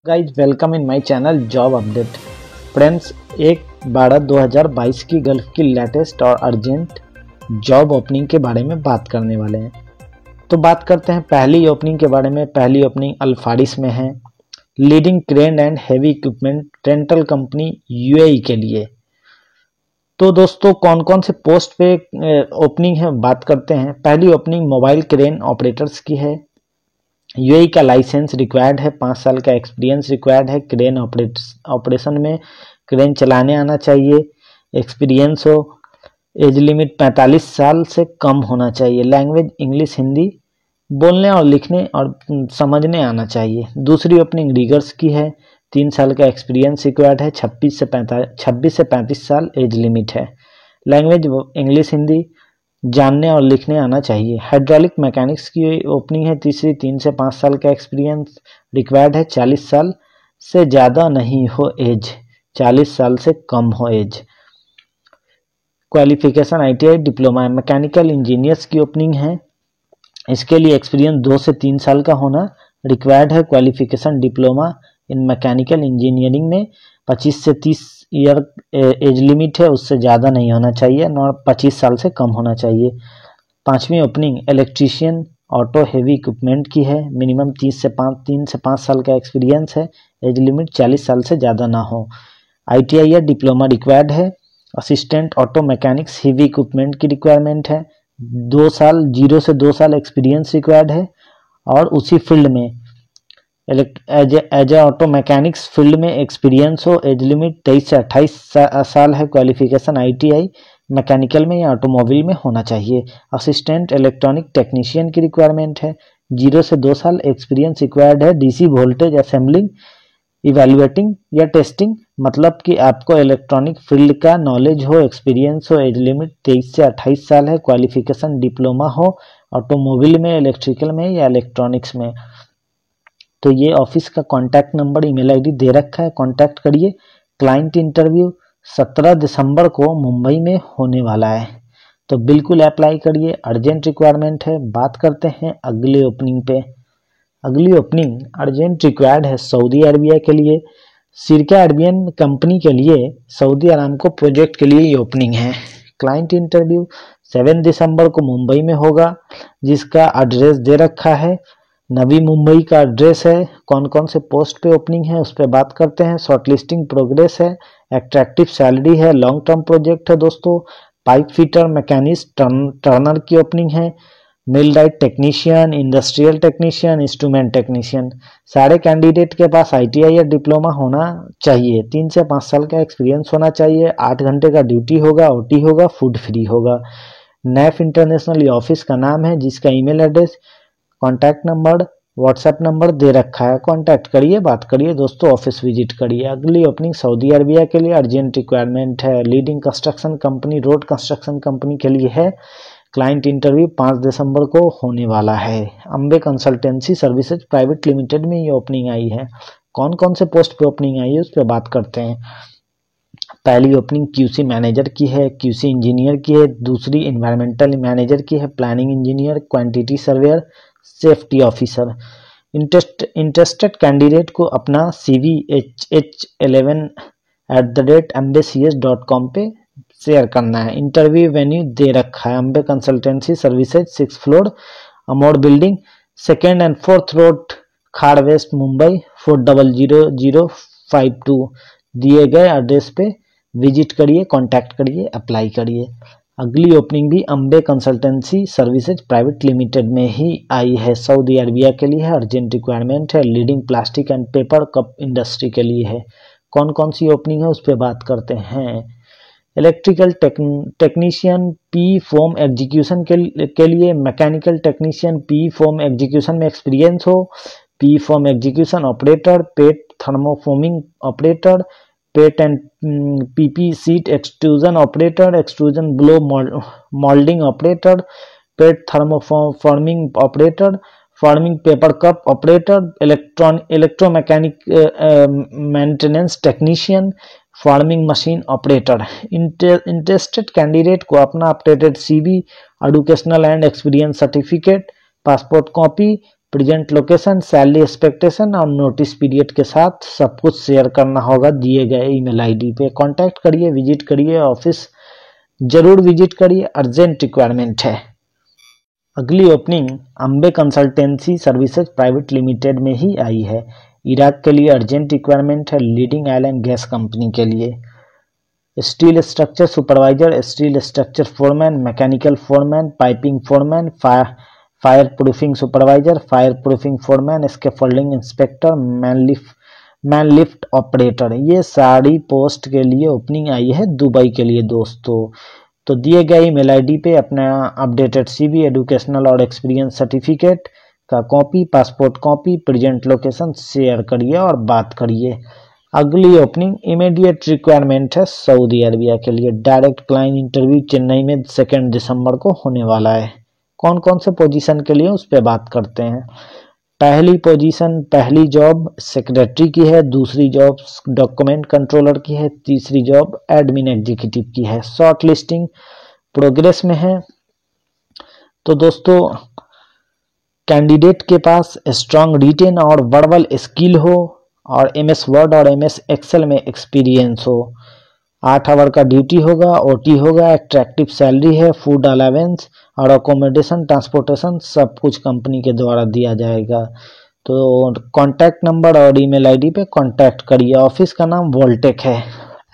Guys welcome in my channel job update. Friends 1/12/2022 की gulf की latest और urgent job opening के बारे में बात करने वाले हैं। तो बात करते हैं पहली ओपनिंग के बारे में। पहली ओपनिंग अल्फारिस में है, leading crane and heavy equipment rental company UAE के लिए। तो दोस्तों कौन कौन से पोस्ट पे ओपनिंग है बात करते हैं। पहली ओपनिंग मोबाइल क्रेन ऑपरेटर्स की है। यूएई का लाइसेंस रिक्वायर्ड है, 5 साल का एक्सपीरियंस रिक्वायर्ड है। क्रेन ऑपरेशन में क्रेन चलाने आना चाहिए, एक्सपीरियंस हो। एज लिमिट 45 साल से कम होना चाहिए। लैंग्वेज इंग्लिश हिंदी बोलने और लिखने और समझने आना चाहिए। दूसरी ओपनिंग रिगर्स की है, 3 साल का एक्सपीरियंस रिक्वायर्ड है। 26 से 35 साल एज लिमिट है। लैंग्वेज इंग्लिश हिंदी जानने और लिखने आना चाहिए। हाइड्रोलिक मैकेनिक्स की ओपनिंग है तीसरी, 3 से 5 साल का एक्सपीरियंस रिक्वायर्ड है। 40 साल से ज़्यादा नहीं हो एज, 40 साल से कम हो एज। क्वालिफिकेशन आईटीआई डिप्लोमा है। मैकेनिकल इंजीनियर्स की ओपनिंग है, इसके लिए एक्सपीरियंस 2 से 3 साल का होना रिक्वायर्ड है। Qualification diploma in mechanical engineering में 25 से 30 ईयर एज लिमिट है, उससे ज़्यादा नहीं होना चाहिए और 25 साल से कम होना चाहिए। पांचवी opening electrician auto heavy equipment की है। मिनिमम 3 से 5 साल का एक्सपीरियंस है। एज लिमिट 40 साल से ज़्यादा ना हो। आईटीआई या डिप्लोमा रिक्वायर्ड है। Assistant auto mechanics heavy equipment की रिक्वायरमेंट है। 2 साल 0 से 2 साल एक्सपीरियंस रिक्वायर्ड है और उसी फील्ड में एज ऑटो मैकेनिक्स फील्ड में एक्सपीरियंस हो। एज लिमिट 23 से 28 साल है। क्वालिफिकेशन आईटीआई मैकेनिकल में या ऑटोमोबाइल में होना चाहिए। असिस्टेंट इलेक्ट्रॉनिक टेक्नीशियन की रिक्वायरमेंट है। 0 से 2 साल एक्सपीरियंस रिक्वायर्ड है। डीसी वोल्टेज असेंबलिंग इवैल्यूएटिंग या टेस्टिंग, मतलब कि आपको इलेक्ट्रॉनिक फील्ड का नॉलेज हो, एक्सपीरियंस हो। एज लिमिट 23 से 28 साल है। क्वालिफिकेशन डिप्लोमा हो ऑटोमोबाइल में, इलेक्ट्रिकल में या इलेक्ट्रॉनिक्स में। तो ये ऑफिस का कॉन्टैक्ट नंबर ईमेल आईडी दे रखा है, कॉन्टैक्ट करिए। क्लाइंट इंटरव्यू 17 दिसंबर को मुंबई में होने वाला है, तो बिल्कुल अप्लाई करिए, अर्जेंट रिक्वायरमेंट है। बात करते हैं अगले ओपनिंग पे। अगली ओपनिंग अर्जेंट रिक्वायर्ड है सऊदी अरबिया के लिए। सिरका अरबियन कंपनी के लिए सऊदी अरामको प्रोजेक्ट के लिए ये ओपनिंग है। क्लाइंट इंटरव्यू 7 दिसंबर को मुंबई में होगा, जिसका एड्रेस दे रखा है। नवी मुंबई का एड्रेस है। कौन कौन से पोस्ट पे ओपनिंग है उस पर बात करते हैं। शॉर्टलिस्टिंग प्रोग्रेस है, एट्रैक्टिव सैलरी है, लॉन्ग टर्म प्रोजेक्ट है दोस्तों। पाइप फिटर मैकेनिस्ट टर्नर की ओपनिंग है। Millwright technician, industrial technician, instrument technician. सारे कैंडिडेट के पास आईटीआई या डिप्लोमा होना चाहिए। 3 से 5 साल का एक्सपीरियंस होना चाहिए। 8 घंटे का ड्यूटी होगा, ओटी होगा, फूड फ्री होगा। नैफ इंटरनेशनल ऑफिस का नाम है, जिसका email address, contact number, WhatsApp number दे रखा है। कॉन्टैक्ट करिए, बात करिए दोस्तों, ऑफिस विजिट करिए। अगली ओपनिंग सऊदी अरबिया के लिए अर्जेंट रिक्वायरमेंट है। Leading construction company, road construction company के लिए है। क्लाइंट इंटरव्यू 5 दिसंबर को होने वाला है। Ambe consultancy services private limited में ये ओपनिंग आई है। कौन कौन से पोस्ट पे ओपनिंग आई है उस पर बात करते हैं। पहली ओपनिंग क्यूसी मैनेजर की है, क्यूसी इंजीनियर की है। दूसरी इन्वायरमेंटल मैनेजर की है, planning engineer, quantity surveyor, safety officer. Interested candidate को अपना CV h11@embacs.com पे शेयर करना है। इंटरव्यू वेन्यू दे रखा है, Ambe consultancy services, 6th floor, Amod building, 2nd and 4th road, Khar west, Mumbai 400052। दिए गए एड्रेस पे विजिट करिए, कांटेक्ट करिए, अप्लाई करिए। अगली ओपनिंग भी Ambe consultancy services private limited में ही आई है, सऊदी अरबिया के लिए है। अर्जेंट रिक्वायरमेंट है। Leading plastic and paper cup industry के लिए है। कौन कौन सी ओपनिंग है उस पर बात करते हैं। Electrical technician P form execution के लिए, mechanical technician P form execution में एक्सपीरियंस हो। P form execution operator, PET thermoforming operator, PET and PP sheet extrusion operator, extrusion blow moulding operator, PET thermoforming operator, forming paper cup operator, electromechanic maintenance technician, farming machine operator. Interested candidate को अपना updated CV, educational and experience certificate, passport copy, present location, salary expectation और notice period के साथ सब कुछ share करना होगा दिए गए ईमेल आईडी पे। कांटेक्ट करिए, विजिट करिए, ऑफिस जरूर विजिट करिए, अर्जेंट रिक्वायरमेंट है। अगली opening Ambe consultancy services private limited में ही आई है। इराक के लिए अर्जेंट रिक्वायरमेंट है, leading oil and gas company के लिए। Steel structure supervisor, steel structure foreman, mechanical foreman, piping foreman, fire proofing supervisor, fire proofing foreman, scaffolding inspector, man lift operator, ये सारी post के लिए ओपनिंग आई है दुबई के लिए दोस्तों। तो दिए गए ईमेल आईडी पे अपना अपडेटेड सीवी, एजुकेशनल और एक्सपीरियंस सर्टिफिकेट का copy, passport copy, present location share करिए और बात करिए। अगली ओपनिंग इमीडिएट रिक्वायरमेंट है सऊदी अरबिया के लिए। डायरेक्ट क्लाइंट इंटरव्यू चेन्नई में 2 दिसंबर को होने वाला है। कौन कौन से पोजीशन के लिए उस पर बात करते हैं। पहली पोजीशन, पहली जॉब सेक्रेटरी की है, दूसरी जॉब डॉक्यूमेंट कंट्रोलर की है, तीसरी जॉब एडमिन एग्जीक्यूटिव की है। शॉर्ट लिस्टिंग प्रोग्रेस में है। तो दोस्तों कैंडिडेट के पास स्ट्रांग रिटेन और वर्बल स्किल हो और एमएस वर्ड और एमएस एक्सेल में एक्सपीरियंस हो। 8 आवर का ड्यूटी होगा, ओटी होगा, अट्रैक्टिव सैलरी है, फूड अलावेंस और अकोमोडेशन ट्रांसपोर्टेशन सब कुछ कंपनी के द्वारा दिया जाएगा। तो कॉन्टैक्ट नंबर और ईमेल आईडी पे कॉन्टैक्ट करिए। ऑफिस का नाम वोल्टेक है,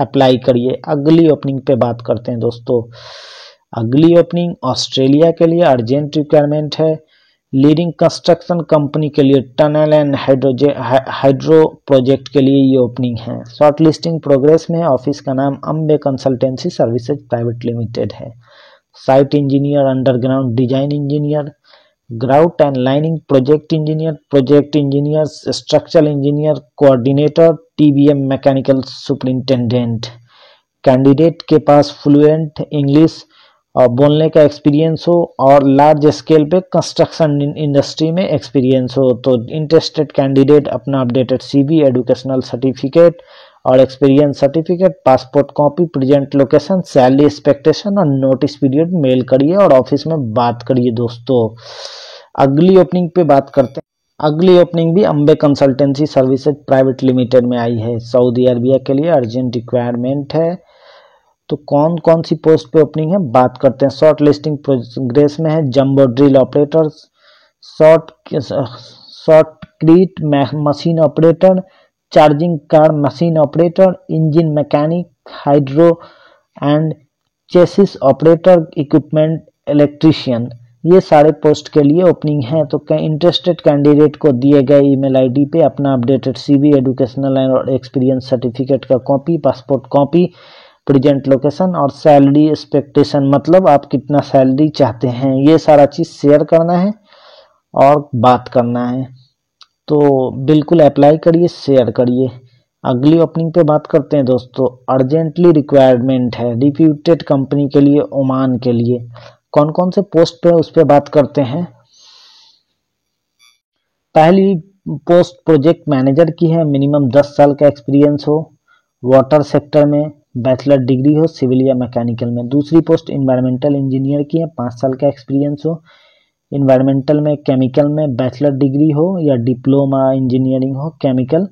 अप्लाई करिए। अगली ओपनिंग पे बात करते हैं दोस्तों। अगली ओपनिंग ऑस्ट्रेलिया के लिए अर्जेंट रिक्वायरमेंट है। लीडिंग कंस्ट्रक्शन कंपनी के लिए टनल एंड हाइड्रो प्रोजेक्ट के लिए ये ओपनिंग है। शॉर्ट लिस्टिंग प्रोग्रेस में है। ऑफिस का नाम Ambe consultancy services private limited है। Site engineer, underground design engineer, grout and lining project engineer, structural engineer, coordinator, TBM mechanical superintendent. Candidate के पास फ्लुएंट इंग्लिश और बोलने का एक्सपीरियंस हो और लार्ज स्केल पे कंस्ट्रक्शन इंडस्ट्री में एक्सपीरियंस हो। तो इंटरेस्टेड कैंडिडेट अपना अपडेटेड सीवी, एजुकेशनल सर्टिफिकेट और experience certificate, passport copy, present location, salary expectation और नोटिस पीरियड मेल करिए और ऑफिस में बात करिए दोस्तों। अगली ओपनिंग पे बात करते हैं। अगली ओपनिंग भी Ambe consultancy services private limited में आई है। सऊदी अरबिया के लिए अर्जेंट रिक्वायरमेंट है। तो कौन कौन सी पोस्ट पे ओपनिंग है बात करते हैं। शॉर्ट लिस्टिंग प्रोग्रेस में है। Jumbo drill operator, shotcrete machine operator, charging car machine operator, engine mechanic, hydro and chassis operator, equipment electrician, ये सारे पोस्ट के लिए ओपनिंग है। तो इंटरेस्टेड कैंडिडेट को दिए गए ईमेल आईडी पे अपना अपडेटेड सीवी, एजुकेशनल और एक्सपीरियंस सर्टिफिकेट का copy, passport copy, present location और सैलरी एक्सपेक्टेशन, मतलब आप कितना सैलरी चाहते हैं, ये सारा चीज शेयर करना है और बात करना है। तो बिल्कुल अप्लाई करिए, शेयर करिए। अगली ओपनिंग पे बात करते हैं दोस्तों। अर्जेंटली रिक्वायरमेंट है रिप्यूटेड कंपनी के लिए, ओमान के लिए। कौन कौन से पोस्ट पे उस पर बात करते हैं। पहली पोस्ट प्रोजेक्ट मैनेजर की है। मिनिमम 10 साल का एक्सपीरियंस हो, वाटर सेक्टर में बैचलर डिग्री हो, सिविल या मैकेनिकल में। दूसरी पोस्ट इन्वायरमेंटल इंजीनियर की है। 5 साल का एक्सपीरियंस हो, इन्वायरमेंटल में, केमिकल में बैचलर डिग्री हो या डिप्लोमा इंजीनियरिंग हो, केमिकल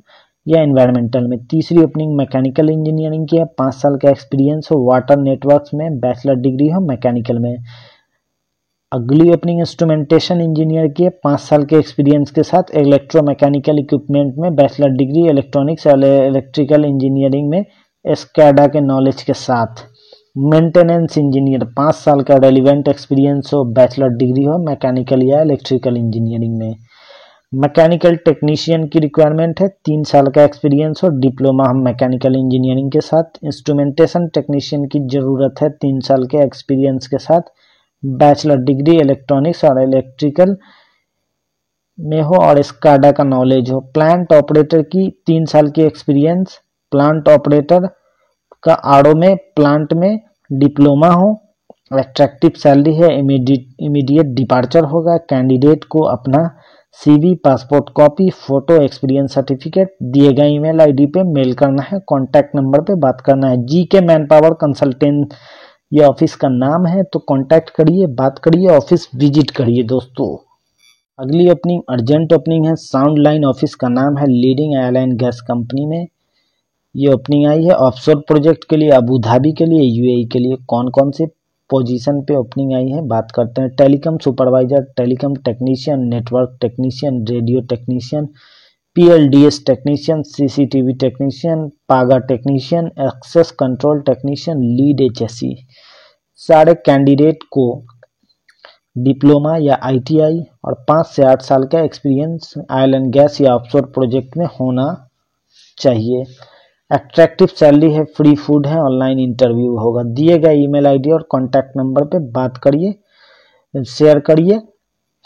या इन्वायरमेंटल में। तीसरी ओपनिंग मैकेनिकल इंजीनियरिंग की है। 5 साल का एक्सपीरियंस हो, वाटर नेटवर्क्स में बैचलर डिग्री हो, मैकेनिकल में। अगली ओपनिंग इंस्ट्रूमेंटेशन इंजीनियर की है। 5 साल के एक्सपीरियंस के साथ इलेक्ट्रोमैकेनिकल इक्विपमेंट में बैचलर डिग्री, इलेक्ट्रॉनिक्स और इलेक्ट्रिकल इंजीनियरिंग में स्कैडा के नॉलेज के साथ। मेंटेनेंस इंजीनियर 5 साल का रेलिवेंट एक्सपीरियंस हो, बैचलर डिग्री हो, मैकेनिकल या इलेक्ट्रिकल इंजीनियरिंग में। मैकेनिकल टेक्नीशियन की रिक्वायरमेंट है। 3 साल का एक्सपीरियंस हो, डिप्लोमा हम मैकेनिकल इंजीनियरिंग के साथ। इंस्ट्रूमेंटेशन टेक्नीशियन की जरूरत है 3 साल के एक्सपीरियंस के साथ, बैचलर डिग्री इलेक्ट्रॉनिक्स और इलेक्ट्रिकल में हो और स्काडा का नॉलेज हो। प्लांट ऑपरेटर की 3 साल की एक्सपीरियंस, प्लांट ऑपरेटर का आरओ में, प्लांट में डिप्लोमा हो, अट्रैक्टिव सैलरी है, इमीडिएट डिपार्चर होगा। कैंडिडेट को अपना CV, passport copy, photo, experience certificate दिए गए ईमेल आईडी पे मेल करना है। कॉन्टैक्ट नंबर पे बात करना है। जीके मैन पावर कंसल्टेंट ये ऑफिस का नाम है। तो कॉन्टैक्ट करिए, बात करिए, ऑफिस विजिट करिए दोस्तों। अगली ओपनिंग अर्जेंट ओपनिंग है, साउंड लाइन ऑफिस का नाम है, लीडिंग एयरलाइन गैस कंपनी में ये ओपनिंग आई है। ऑफशोर प्रोजेक्ट के लिए अबू धाबी के लिए, यूएई के लिए कौन कौन से पोजीशन पे ओपनिंग आई है बात करते हैं। Telecom supervisor, telecom technician, network technician, radio technician, PLDS technician, CCTV technician, पागा technician, access control technician, lead HSC. सारे कैंडिडेट को डिप्लोमा या आईटीआई और 5 से 8 साल का एक्सपीरियंस ऑयल एंड गैस या ऑफशोर प्रोजेक्ट में होना चाहिए। अट्रैक्टिव सैलरी है, फ्री फूड है, ऑनलाइन इंटरव्यू होगा। दिए गए ईमेल आईडी और कॉन्टैक्ट नंबर पे बात करिए, शेयर करिए।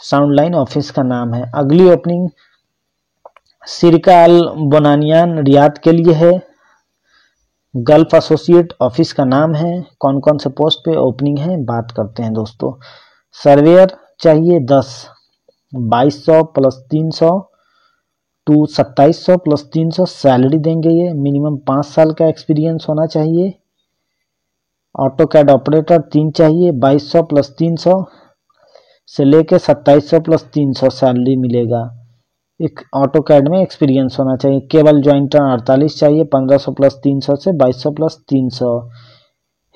साउंड लाइन ऑफिस का नाम है। अगली ओपनिंग सिरका अल बोनानियान रियाद के लिए है, गल्फ एसोसिएट ऑफिस का नाम है। कौन कौन से पोस्ट पे ओपनिंग है बात करते हैं दोस्तों। सर्वेयर चाहिए 10, 2200 प्लस 300 टू 2700 प्लस 300 सैलरी देंगे ये। मिनिमम 5 साल का एक्सपीरियंस होना चाहिए। ऑटो कैड ऑपरेटर 3 चाहिए, 2200 प्लस 300 से लेके 2700 प्लस 300 सैलरी मिलेगा। एक ऑटो कैड में एक्सपीरियंस होना चाहिए। केबल ज्वाइंटर 48 चाहिए, 1500 प्लस 300 से 2200 प्लस 300।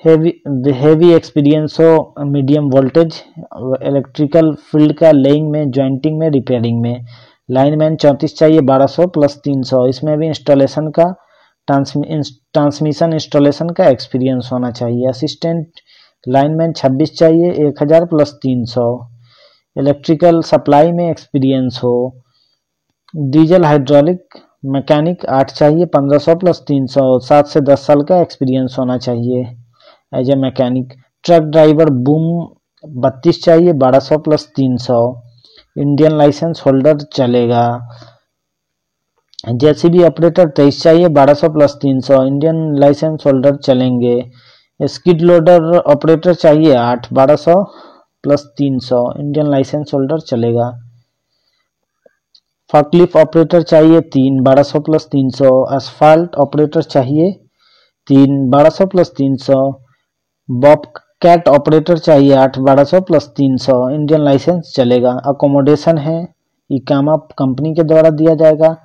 हेवी एक्सपीरियंस हो मीडियम वोल्टेज इलेक्ट्रिकल फील्ड का, लेइंग में, ज्वाइंटिंग में, रिपेयरिंग में। लाइनमैन 34 चाहिए, 1200 प्लस 300। इसमें भी इंस्टॉलेशन का, ट्रांसमिशन इंस्टॉलेशन का एक्सपीरियंस होना चाहिए। असिस्टेंट लाइनमैन 26 चाहिए, 1000 प्लस 300। इलेक्ट्रिकल सप्लाई में एक्सपीरियंस हो। डीजल हाइड्रोलिक मैकेनिक 8 चाहिए, 1500 प्लस 300। 7 से 10 साल का एक्सपीरियंस होना चाहिए as a mechanic. Truck driver boom 32 चाहिए, 1200 प्लस 300। इंडियन लाइसेंस होल्डर चलेगा। जेसीबी ऑपरेटर 23 चाहिए, 1200 प्लस 300। इंडियन लाइसेंस होल्डर चलेंगे। स्किड लोडर ऑपरेटर चाहिए 8, 1200 प्लस 300। इंडियन लाइसेंस होल्डर चलेगा। फॉकलिफ्ट ऑपरेटर चाहिए 3, 1200 प्लस 300। एसफाल्ट ऑपरेटर चाहिए 3, 1200 प्लस 300। बॉब कैट ऑपरेटर चाहिए 8, 1200 plus 300। Indian licence चलेगा। अकोमोडेशन है, इकामा कंपनी के द्वारा दिया जाएगा।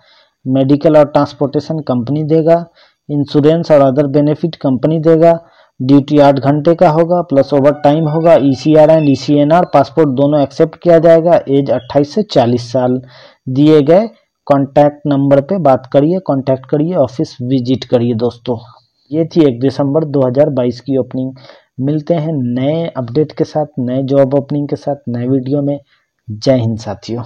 मेडिकल और ट्रांसपोर्टेशन कंपनी देगा। इंश्योरेंस और अदर बेनिफिट कंपनी देगा। ड्यूटी 8 घंटे का होगा, प्लस ओवर टाइम होगा। ईसीआर एंड ईसीएनआर पासपोर्ट दोनों एक्सेप्ट किया जाएगा। एज 28 से 40 साल। दिए गए कॉन्टैक्ट नंबर पे बात करिए, कॉन्टैक्ट करिए, ऑफिस विजिट करिए दोस्तों। ये थी 1 दिसंबर 2022 की ओपनिंग। मिलते हैं नए अपडेट के साथ, नए जॉब ओपनिंग के साथ, नए वीडियो में। जय हिंद साथियों।